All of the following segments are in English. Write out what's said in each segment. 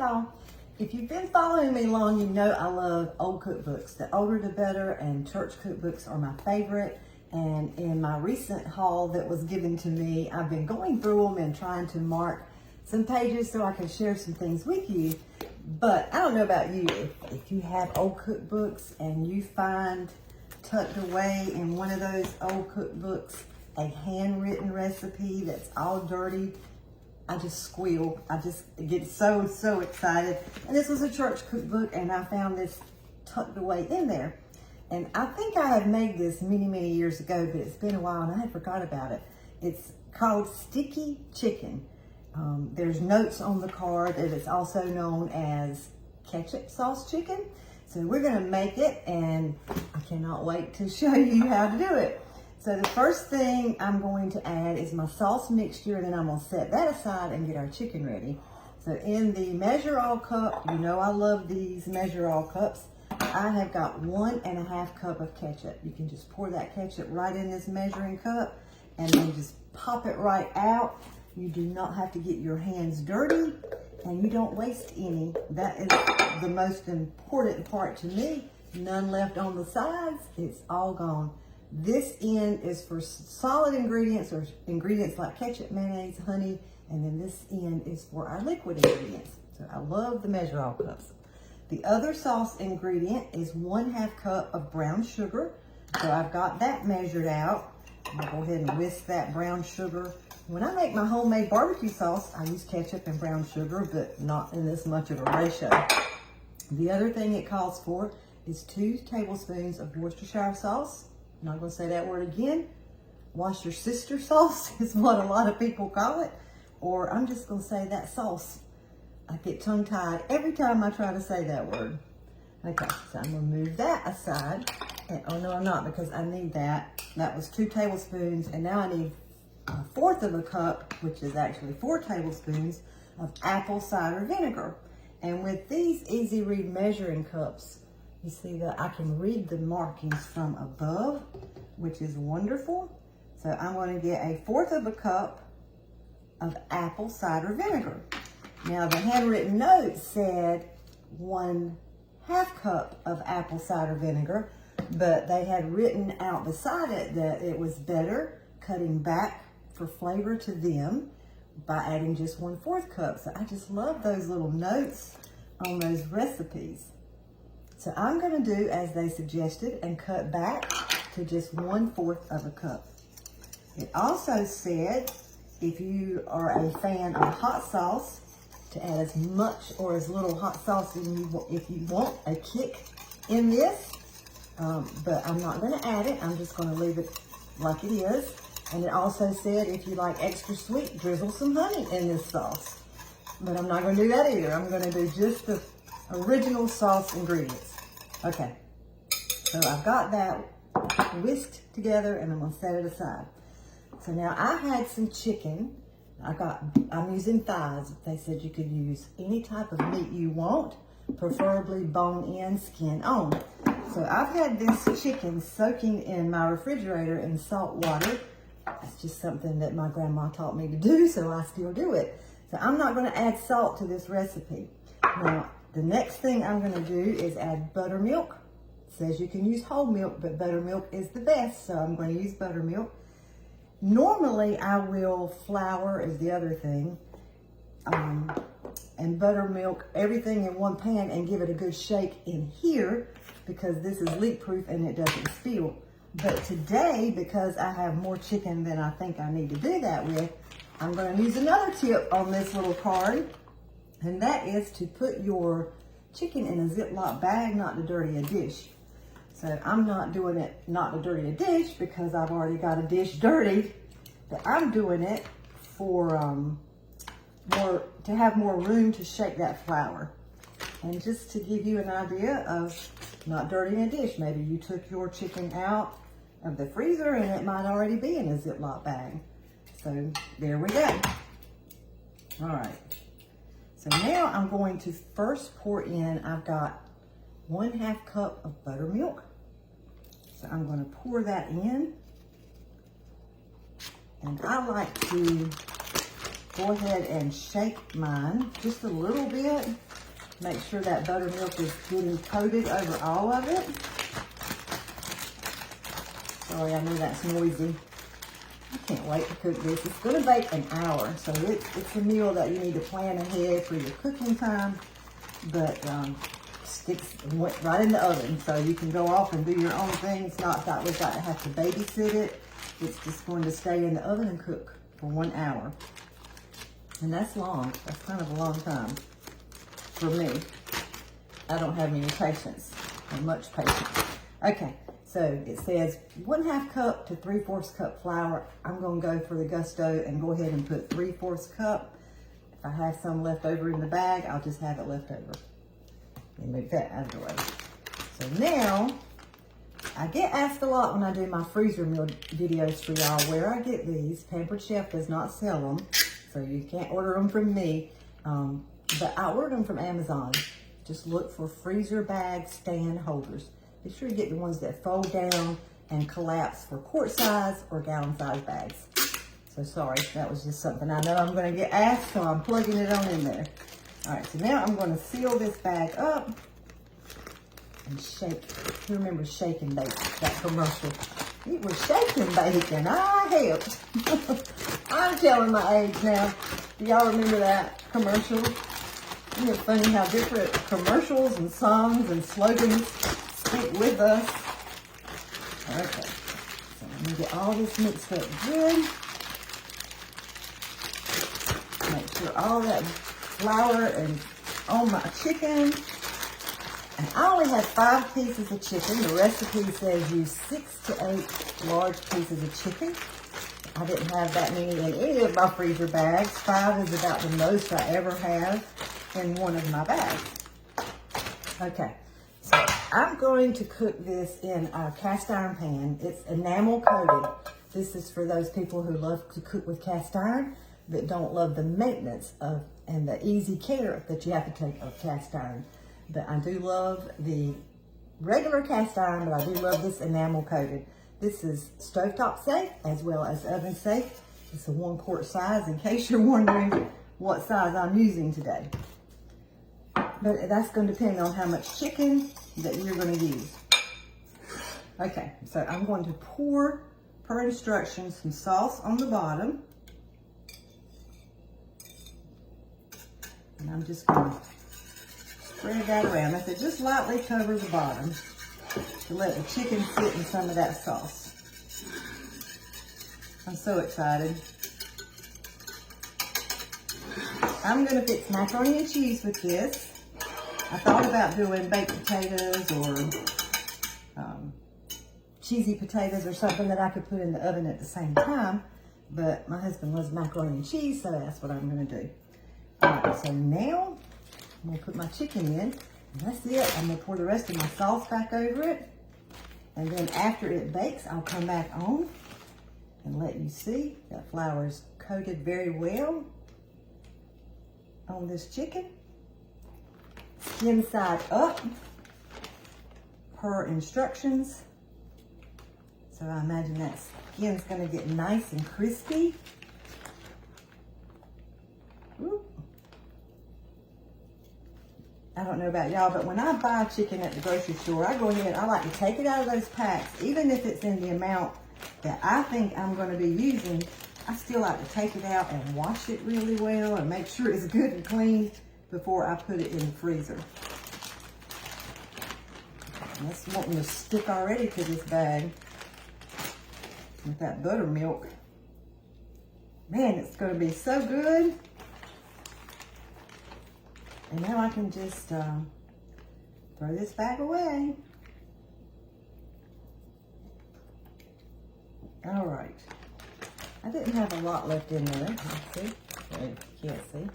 y'all. If you've been following me long, you know I love old cookbooks. The older the better, and church cookbooks are my favorite. And in my recent haul that was given to me, I've been going through them and trying to mark some pages so I can share some things with you. But I don't know about you, if you have old cookbooks and you find tucked away in one of those old cookbooks a handwritten recipe that's all dirty, I just squeal. I just get so excited. And this was a church cookbook, and I found this tucked away in there. And I think I have made this many years ago, but it's been a while and I had forgot about it. It's called Sticky Chicken. There's notes on the card that it's also known as Ketchup Sauce Chicken. So we're gonna make it, and I cannot wait to show you how to do it. So the first thing I'm going to add is my sauce mixture, and then I'm gonna set that aside and get our chicken ready. So in the measure all cup, you know I love these measure all cups. I have got 1.5 cups of ketchup. You can just pour that ketchup right in this measuring cup and then just pop it right out. You do not have to get your hands dirty, and you don't waste any. That is the most important part to me. None left on the sides. It's all gone. This end is for solid ingredients, or ingredients like ketchup, mayonnaise, honey, and then this end is for our liquid ingredients. So I love the measure all cups. The other sauce ingredient is 1/2 cup of brown sugar. So I've got that measured out. I'll go ahead and whisk that brown sugar. When I make my homemade barbecue sauce, I use ketchup and brown sugar, but not in this much of a ratio. The other thing it calls for is 2 tablespoons of Worcestershire sauce. I'm not gonna say that word again. Worcestershire sauce is what a lot of people call it. Or I'm just gonna say that sauce. I get tongue-tied every time I try to say that word. Okay, so I'm gonna move that aside. And, oh no, I'm not, because I need that. That was 2 tablespoons, and now I need 1/4 cup, which is actually 4 tablespoons of apple cider vinegar. And with these easy read measuring cups, you see that I can read the markings from above, which is wonderful. So I'm going to get 1/4 cup of apple cider vinegar. Now the handwritten note said 1/2 cup of apple cider vinegar, but they had written out beside it that it was better cutting back for flavor to them by adding just 1/4 cup. So I just love those little notes on those recipes. So I'm gonna do as they suggested and cut back to just 1/4 cup. It also said if you are a fan of hot sauce, to add as much or as little hot sauce as if you want a kick in this. But I'm not gonna add it. I'm just gonna leave it like it is. And it also said if you like extra sweet, drizzle some honey in this sauce. But I'm not gonna do that either. I'm gonna do just the original sauce ingredients. Okay, so I've got that whisked together, and I'm gonna set it aside. So now I had some chicken. I'm using thighs. They said you could use any type of meat you want, preferably bone in, skin on. So I've had this chicken soaking in my refrigerator in salt water. It's just something that my grandma taught me to do, so I still do it. So I'm not gonna add salt to this recipe. Now, the next thing I'm gonna do is add buttermilk. It says you can use whole milk, but buttermilk is the best, so I'm gonna use buttermilk. Normally, I will flour is the other thing, and buttermilk everything in one pan and give it a good shake in here, because this is leak proof and it doesn't spill. But today, because I have more chicken than I think I need to do that with, I'm going to use another tip on this little card, and that is to put your chicken in a Ziploc bag, not to dirty a dish. So I'm not doing it not to dirty a dish because I've already got a dish dirty, but I'm doing it for to have more room to shake that flour. And just to give you an idea of not dirtying a dish, maybe you took your chicken out of the freezer and it might already be in a Ziploc bag. So there we go. All right. So now I'm going to first pour in, I've got 1/2 cup of buttermilk. So I'm going to pour that in. And I like to go ahead and shake mine just a little bit. Make sure that buttermilk is getting coated over all of it. Sorry, I know that's noisy. I can't wait to cook this. It's going to bake an hour, so it's a meal that you need to plan ahead for your cooking time. But went right in the oven, so you can go off and do your own thing. It's not that we've got to have to babysit it. It's just going to stay in the oven and cook for 1 hour. And that's long. That's kind of a long time for me. I don't have any patience, or much patience. Okay, so it says 1/2 cup to 3/4 cup flour. I'm going to go for the gusto and go ahead and put 3/4 cup. If I have some left over in the bag, I'll just have it left over. And move that out of the way. So now, I get asked a lot when I do my freezer meal videos for y'all where I get these. Pampered Chef does not sell them, so you can't order them from me. But I ordered them from Amazon. Just look for freezer bag stand holders. Be sure you get the ones that fold down and collapse for quart size or gallon size bags. So sorry, that was just something I know I'm going to get asked, so I'm plugging it on in there. All right, so now I'm going to seal this bag up and shake. You remember Shake and Bake, that commercial? It was Shake and Bake, and I helped. I'm telling my age now. Do y'all remember that commercial? Isn't it funny how different commercials and songs and slogans stick with us? Okay, so I'm going to get all this mixed up good. Make sure all that flour and on my chicken. And I only have 5 pieces of chicken. The recipe says use 6 to 8 large pieces of chicken. I didn't have that many in any of my freezer bags. 5 is about the most I ever have in one of my bags. Okay, so I'm going to cook this in a cast iron pan. It's enamel coated. This is for those people who love to cook with cast iron that don't love the maintenance of and the easy care that you have to take of cast iron. But I do love the regular cast iron, but I do love this enamel coated. This is stovetop safe as well as oven safe. It's a 1 quart size in case you're wondering what size I'm using today. But that's going to depend on how much chicken that you're going to use. Okay, so I'm going to pour, per instructions, some sauce on the bottom. And I'm just going to spread that around. I said just lightly cover the bottom to let the chicken sit in some of that sauce. I'm so excited. I'm going to fix macaroni and cheese with this. I thought about doing baked potatoes or cheesy potatoes or something that I could put in the oven at the same time, but my husband loves macaroni and cheese, so that's what I'm going to do. All right, so now I'm going to put my chicken in, and that's it. I'm going to pour the rest of my sauce back over it, and then after it bakes, I'll come back on and let you see that flour is coated very well on this chicken. Skin side up per instructions. So I imagine that skin's going to get nice and crispy. Ooh. I don't know about y'all, but when I buy chicken at the grocery store, I go ahead, I like to take it out of those packs, even if it's in the amount that I think I'm going to be using. I still like to take it out and wash it really well and make sure it's good and clean before I put it in the freezer. And that's wanting to stick already to this bag with that buttermilk. Man, it's going to be so good. And now I can just throw this bag away. All right. I didn't have a lot left in there. Let's see. Well, you can't see.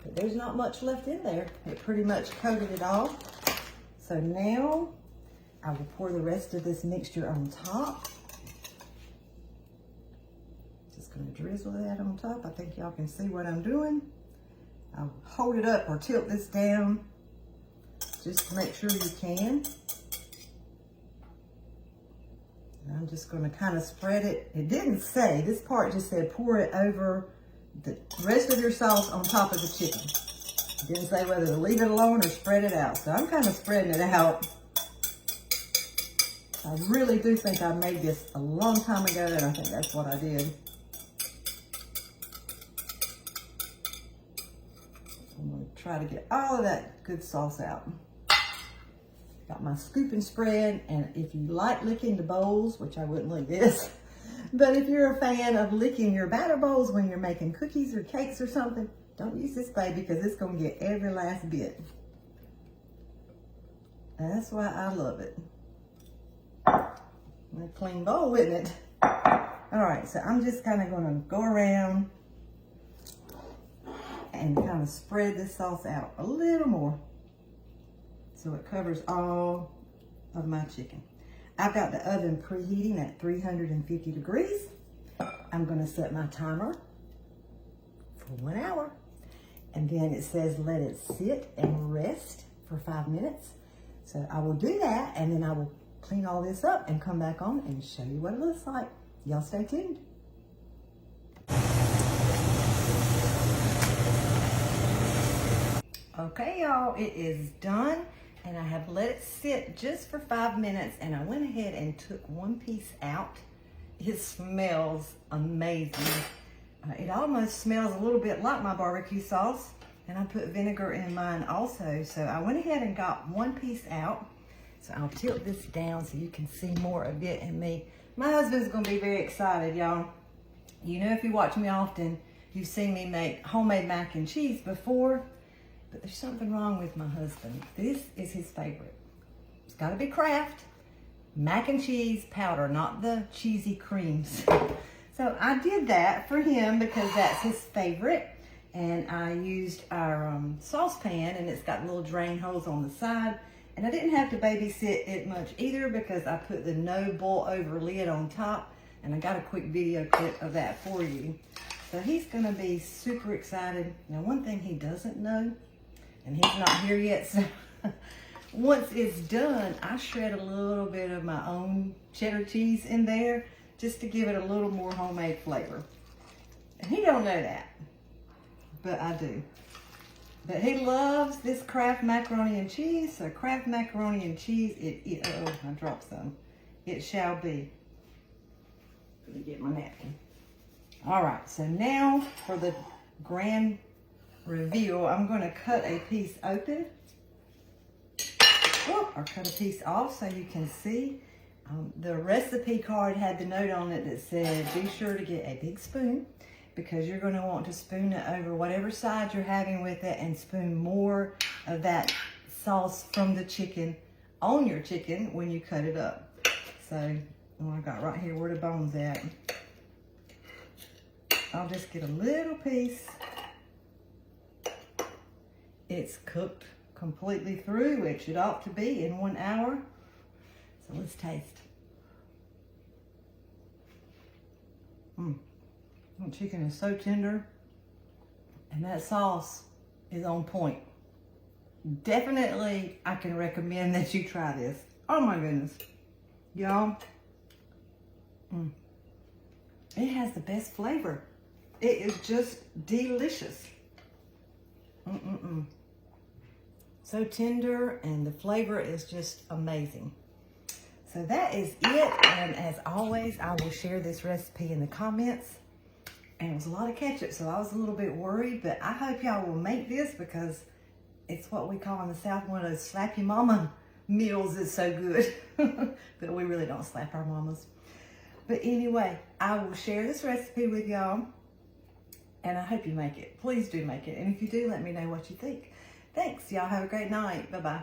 But there's not much left in there. It pretty much coated it all. So now I will pour the rest of this mixture on top. Just going to drizzle that on top. I think y'all can see what I'm doing. I'll hold it up or tilt this down just to make sure you can. And I'm just going to kind of spread it. It didn't say, this part just said pour it over the rest of your sauce on top of the chicken. It didn't say whether to leave it alone or spread it out. So I'm kind of spreading it out. I really do think I made this a long time ago, and I think that's what I did. I'm going to try to get all of that good sauce out. Got my scoop and spread, and if you like licking the bowls, which I wouldn't lick this, but if you're a fan of licking your batter bowls when you're making cookies or cakes or something, don't use this baby because it's going to get every last bit. And that's why I love it. A clean bowl, isn't it? All right, so I'm just kind of going to go around and kind of spread this sauce out a little more so it covers all of my chicken. I've got the oven preheating at 350 degrees. I'm going to set my timer for 1 hour. And then it says let it sit and rest for 5 minutes. So I will do that, and then I will clean all this up and come back on and show you what it looks like. Y'all stay tuned. Okay, y'all, it is done, and I have let it sit just for 5 minutes, and I went ahead and took one piece out. It smells amazing. It almost smells a little bit like my barbecue sauce, and I put vinegar in mine also. So I went ahead and got one piece out. So I'll tilt this down so you can see more of it and me. My husband's gonna be very excited, y'all. You know, if you watch me often, you've seen me make homemade mac and cheese before, but there's something wrong with my husband. This is his favorite. It's gotta be Kraft mac and cheese powder, not the cheesy creams. So I did that for him because that's his favorite. And I used our saucepan, and it's got little drain holes on the side. And I didn't have to babysit it much either because I put the no boil over lid on top, and I got a quick video clip of that for you. So he's gonna be super excited. Now, one thing he doesn't know, and he's not here yet, so once it's done, I shred a little bit of my own cheddar cheese in there just to give it a little more homemade flavor. And he don't know that, but I do. But he loves this Kraft macaroni and cheese. So Kraft macaroni and cheese, oh, I dropped some. It shall be. Let me get my napkin. All right, so now for the grand reveal, I'm gonna cut a piece open. Or cut a piece off so you can see. The recipe card had the note on it that said, be sure to get a big spoon, because you're going to want to spoon it over whatever side you're having with it and spoon more of that sauce from the chicken on your chicken when you cut it up. So, I got right here where the bone's at. I'll just get a little piece. It's cooked completely through, which it ought to be in 1 hour. So let's taste. The chicken is so tender, and that sauce is on point. Definitely, I can recommend that you try this. Oh my goodness. Y'all, it has the best flavor. It is just delicious. So tender, and the flavor is just amazing. So that is it, and as always, I will share this recipe in the comments. And it was a lot of ketchup, so I was a little bit worried, but I hope y'all will make this because it's what we call in the South one of those slap your mama meals. Is so good. But we really don't slap our mamas. But anyway, I will share this recipe with y'all, and I hope you make it. Please do make it. And if you do, let me know what you think. Thanks. Y'all have a great night. Bye-bye.